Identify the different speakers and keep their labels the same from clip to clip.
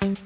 Speaker 1: Baik,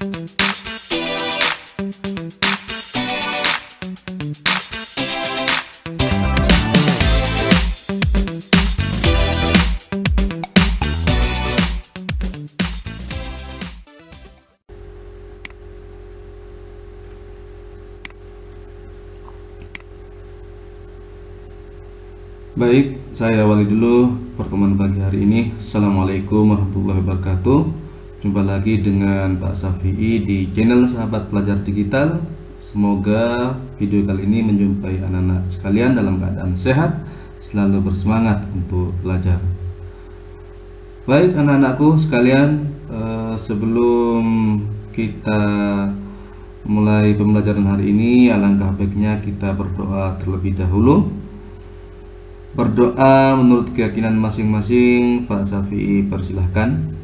Speaker 1: saya awali dulu pertemuan pagi hari ini. Assalamualaikum warahmatullahi wabarakatuh. Jumpa lagi dengan Pak Syafi'i di channel Sahabat Pelajar Digital. Semoga video kali ini menjumpai anak-anak sekalian dalam keadaan sehat, selalu bersemangat untuk belajar. Baik anak-anakku sekalian, sebelum kita mulai pembelajaran hari ini, alangkah baiknya kita berdoa terlebih dahulu. Berdoa menurut keyakinan masing-masing. Pak Syafi'i persilahkan.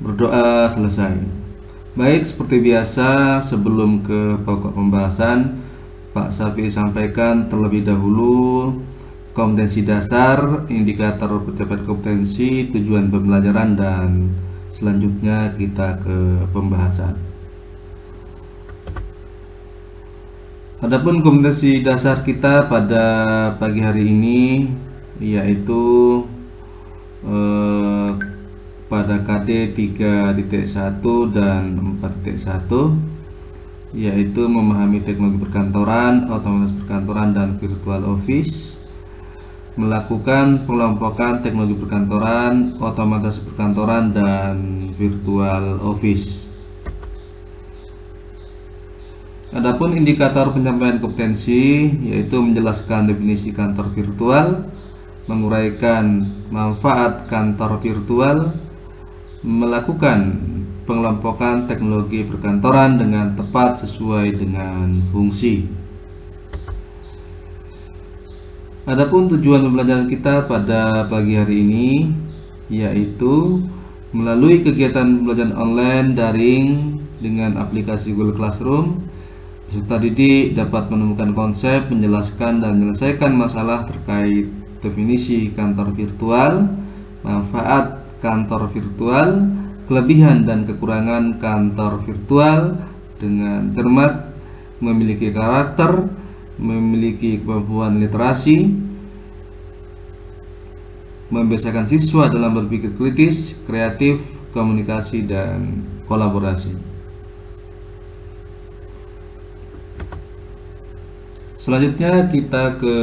Speaker 1: Berdoa selesai. Baik, seperti biasa sebelum ke pokok pembahasan, Pak Syafi'i sampaikan terlebih dahulu kompetensi dasar, indikator pencapaian kompetensi, tujuan pembelajaran, dan selanjutnya kita ke pembahasan. Adapun kompetensi dasar kita pada pagi hari ini yaitu pada KD 3.1 dan 4.1, yaitu memahami teknologi perkantoran, otomatis perkantoran, dan virtual office, melakukan pengelompokan teknologi perkantoran, otomatis perkantoran, dan virtual office. Adapun indikator pencapaian kompetensi yaitu menjelaskan definisi kantor virtual, menguraikan manfaat kantor virtual, melakukan pengelompokan teknologi perkantoran dengan tepat sesuai dengan fungsi. Adapun tujuan pembelajaran kita pada pagi hari ini yaitu melalui kegiatan pembelajaran online daring dengan aplikasi Google Classroom, peserta didik dapat menemukan konsep, menjelaskan, dan menyelesaikan masalah terkait definisi kantor virtual, manfaat kantor virtual, kelebihan dan kekurangan kantor virtual dengan cermat, memiliki karakter, memiliki kemampuan literasi, membiasakan siswa dalam berpikir kritis, kreatif, komunikasi, dan kolaborasi. Selanjutnya kita ke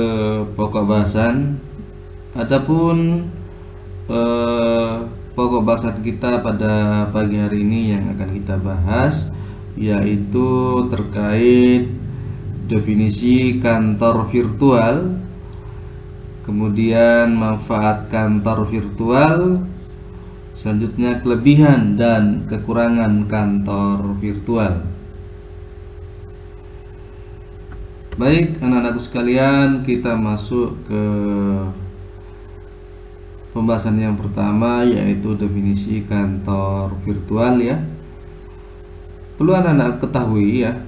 Speaker 1: pokok bahasan. Adapun pokok bahasan kita pada pagi hari ini yang akan kita bahas yaitu terkait definisi kantor virtual, kemudian manfaat kantor virtual, selanjutnya kelebihan dan kekurangan kantor virtual. Baik anak-anakku sekalian, kita masuk ke pembahasan yang pertama yaitu definisi kantor virtual ya. Perlu anak-anak ketahui ya,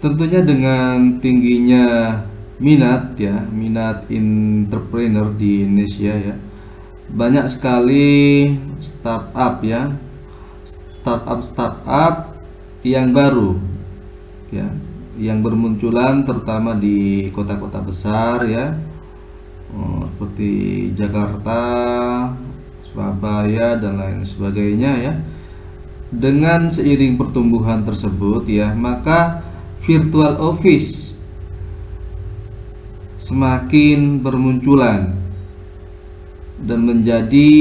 Speaker 1: tentunya dengan tingginya minat entrepreneur di Indonesia ya, banyak sekali startup ya, startup yang baru ya, yang bermunculan terutama di kota-kota besar ya, seperti Jakarta, Surabaya, dan lain sebagainya ya. Dengan seiring pertumbuhan tersebut ya, maka virtual office semakin bermunculan dan menjadi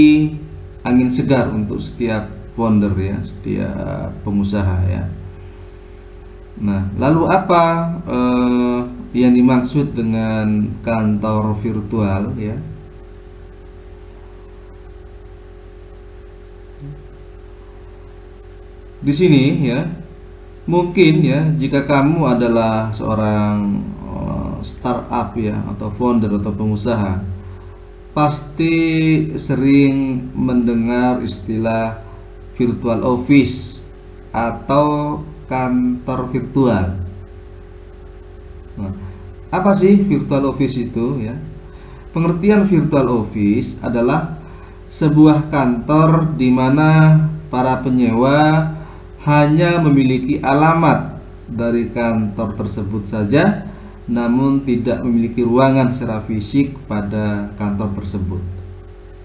Speaker 1: angin segar untuk setiap founder ya, setiap pengusaha ya. Nah, lalu apa yang dimaksud dengan kantor virtual ya? Di sini ya, mungkin ya, jika kamu adalah seorang startup ya, atau founder atau pengusaha, pasti sering mendengar istilah virtual office atau kantor virtual. Nah, apa sih virtual office itu ya? pengertian virtual office adalah sebuah kantor di mana para penyewa hanya memiliki alamat dari kantor tersebut saja, namun tidak memiliki ruangan secara fisik pada kantor tersebut.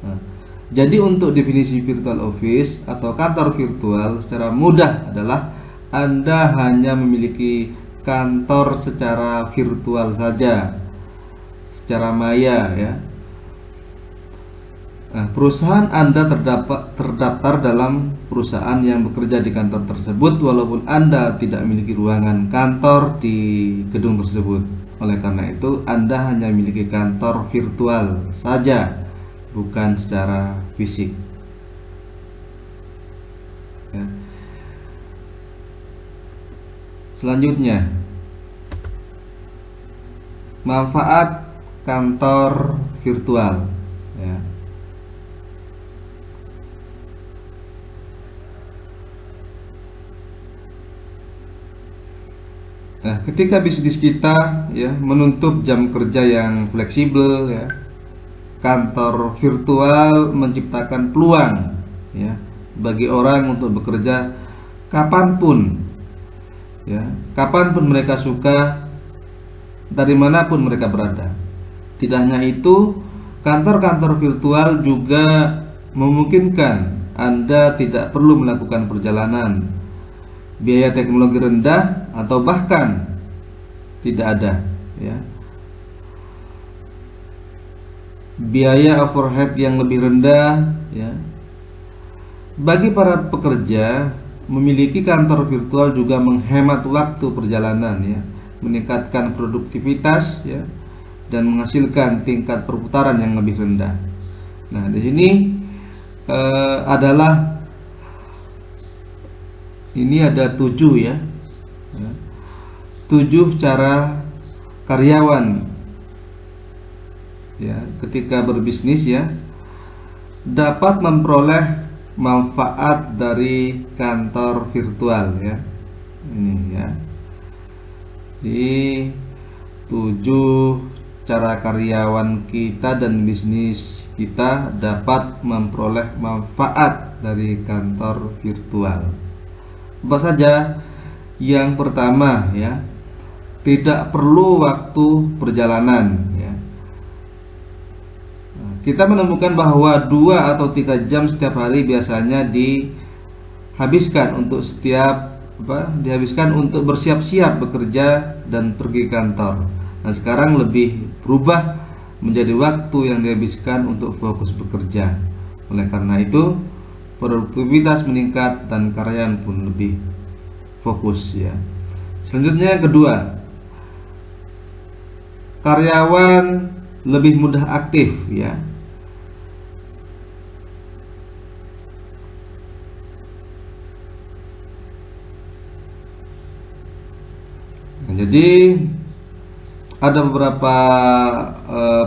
Speaker 1: Nah, jadi untuk definisi virtual office atau kantor virtual secara mudah adalah Anda hanya memiliki kantor secara virtual saja, secara maya ya. Nah, perusahaan Anda terdaftar dalam perusahaan yang bekerja di kantor tersebut walaupun Anda tidak memiliki ruangan kantor di gedung tersebut. Oleh karena itu, Anda hanya memiliki kantor virtual saja, bukan secara fisik. Ya. Selanjutnya, manfaat kantor virtual. Ya. Nah, ketika bisnis kita ya menuntut jam kerja yang fleksibel ya, kantor virtual menciptakan peluang ya bagi orang untuk bekerja kapanpun ya, kapanpun mereka suka, dari manapun mereka berada. Tidak hanya itu, kantor-kantor virtual juga memungkinkan Anda tidak perlu melakukan perjalanan, biaya teknologi rendah atau bahkan tidak ada ya. Biaya overhead yang lebih rendah ya. Bagi para pekerja, memiliki kantor virtual juga menghemat waktu perjalanan ya, meningkatkan produktivitas ya, dan menghasilkan tingkat perputaran yang lebih rendah. Nah, di sini ini ada 7 ya. 7 cara karyawan ya ketika berbisnis ya dapat memperoleh manfaat dari kantor virtual ya. Ini ya. Di 7 cara karyawan kita dan bisnis kita dapat memperoleh manfaat dari kantor virtual. Apa saja? Yang pertama ya, tidak perlu waktu perjalanan ya. Kita menemukan bahwa 2 atau 3 jam setiap hari biasanya dihabiskan untuk dihabiskan untuk bersiap-siap bekerja dan pergi kantor. Nah, sekarang lebih berubah menjadi waktu yang dihabiskan untuk fokus bekerja. Oleh karena itu, produktivitas meningkat dan karyawan pun lebih fokus ya. Selanjutnya yang kedua, karyawan lebih mudah aktif ya. Nah, jadi ada beberapa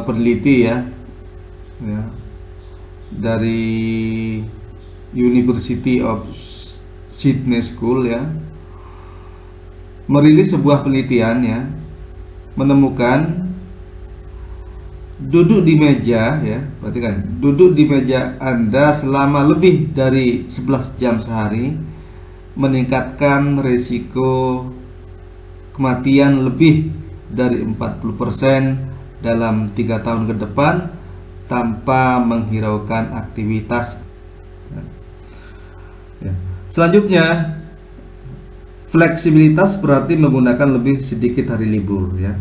Speaker 1: peneliti ya dari University of Sydney School ya merilis sebuah penelitian ya, menemukan duduk di meja ya, perhatikan, duduk di meja Anda selama lebih dari 11 jam sehari meningkatkan risiko kematian lebih dari 40% dalam 3 tahun ke depan tanpa menghiraukan aktivitas. Ya. Selanjutnya, fleksibilitas berarti menggunakan lebih sedikit hari libur ya.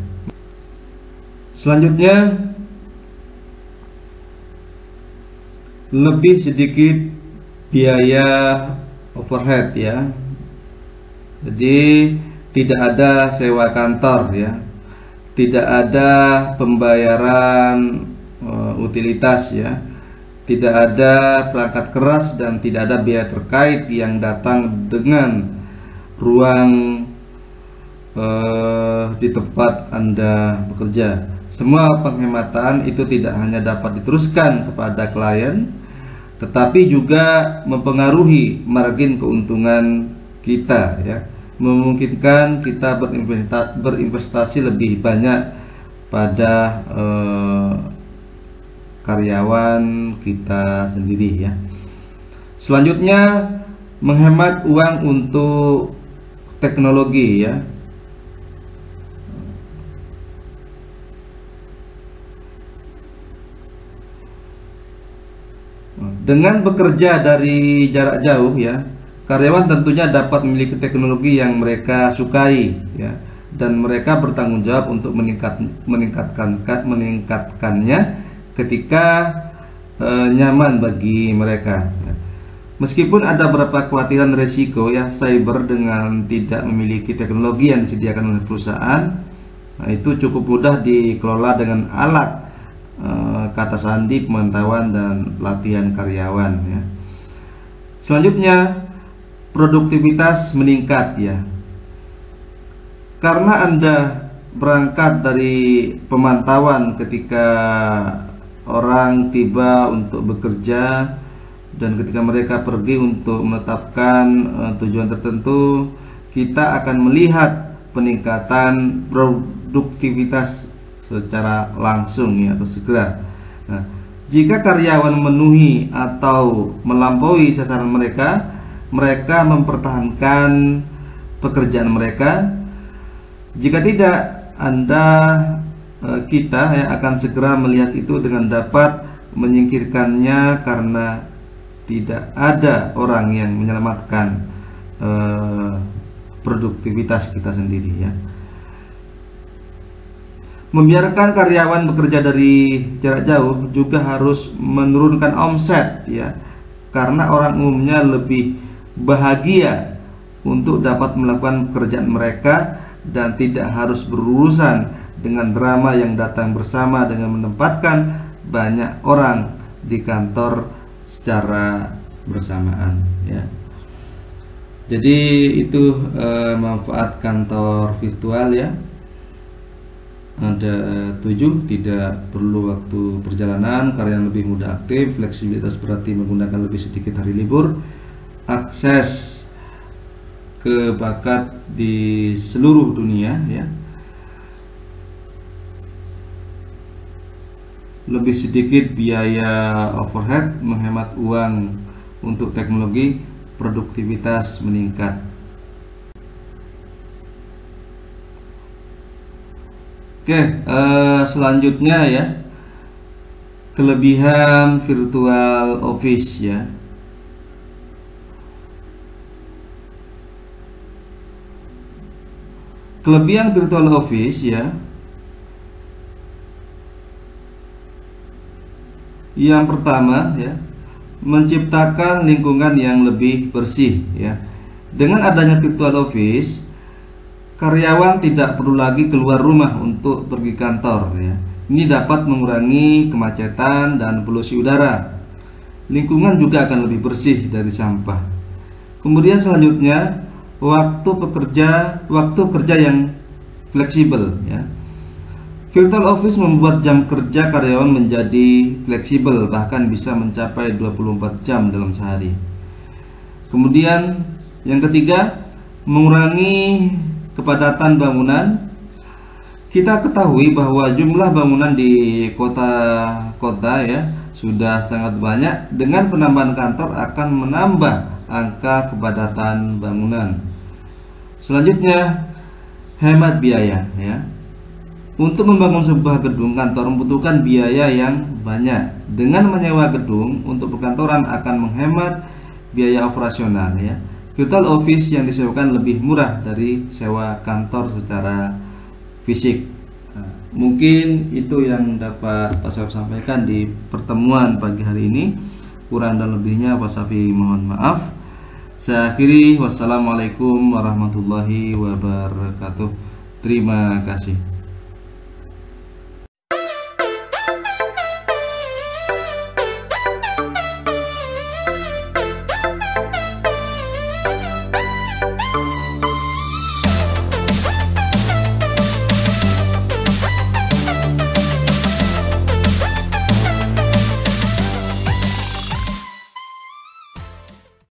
Speaker 1: Selanjutnya, lebih sedikit biaya overhead ya. Jadi tidak ada sewa kantor ya, tidak ada pembayaran utilitas ya, tidak ada perangkat keras dan tidak ada biaya terkait yang datang dengan ruang di tempat Anda bekerja. Semua penghematan itu tidak hanya dapat diteruskan kepada klien, tetapi juga mempengaruhi margin keuntungan kita ya, memungkinkan kita berinvestasi lebih banyak pada karyawan kita sendiri ya. Selanjutnya, menghemat uang untuk teknologi ya. Dengan bekerja dari jarak jauh ya, karyawan tentunya dapat memiliki teknologi yang mereka sukai ya, dan mereka bertanggung jawab untuk meningkatkannya ketika nyaman bagi mereka ya. Meskipun ada beberapa kekhawatiran resiko ya cyber dengan tidak memiliki teknologi yang disediakan oleh perusahaan, nah, itu cukup mudah dikelola dengan alat kata sandi, pemantauan dan pelatihan karyawan ya. Selanjutnya, produktivitas meningkat ya. Karena Anda berangkat dari pemantauan ketika orang tiba untuk bekerja dan ketika mereka pergi untuk menetapkan tujuan tertentu, kita akan melihat peningkatan produktivitas secara langsung ya, atau segera. Nah, jika karyawan memenuhi atau melampaui sasaran mereka, mereka mempertahankan pekerjaan mereka. Jika tidak, kita ya akan segera melihat itu dengan dapat menyingkirkannya karena tidak ada orang yang menyelamatkan produktivitas kita sendiri ya. Membiarkan karyawan bekerja dari jarak jauh juga harus menurunkan omset ya, karena orang umumnya lebih bahagia untuk dapat melakukan pekerjaan mereka dan tidak harus berurusan dengan drama yang datang bersama dengan menempatkan banyak orang di kantor secara bersamaan ya. Jadi itu manfaat kantor virtual ya. Ada 7, tidak perlu waktu perjalanan, karyawan lebih mudah aktif, fleksibilitas berarti menggunakan lebih sedikit hari libur, akses ke bakat di seluruh dunia ya, lebih sedikit biaya overhead, menghemat uang untuk teknologi, produktivitas meningkat. Oke, selanjutnya ya, kelebihan virtual office ya. Kelebihan virtual office ya, yang pertama ya, menciptakan lingkungan yang lebih bersih ya. Dengan adanya virtual office, karyawan tidak perlu lagi keluar rumah untuk pergi kantor ya. Ini dapat mengurangi kemacetan dan polusi udara. Lingkungan juga akan lebih bersih dari sampah. Kemudian selanjutnya, waktu kerja yang fleksibel ya. Virtual office membuat jam kerja karyawan menjadi fleksibel, bahkan bisa mencapai 24 jam dalam sehari. Kemudian yang ketiga, mengurangi kepadatan bangunan. Kita ketahui bahwa jumlah bangunan di kota-kota ya sudah sangat banyak. Dengan penambahan kantor akan menambah angka kepadatan bangunan. Selanjutnya, hemat biaya ya. Untuk membangun sebuah gedung kantor membutuhkan biaya yang banyak. Dengan menyewa gedung untuk perkantoran akan menghemat biaya operasional ya. Virtual office yang disewakan lebih murah dari sewa kantor secara fisik. Nah, mungkin itu yang dapat Pak Safi sampaikan di pertemuan pagi hari ini. Kurang dan lebihnya Pak Safi mohon maaf. Saya akhiri, wassalamualaikum warahmatullahi wabarakatuh. Terima kasih.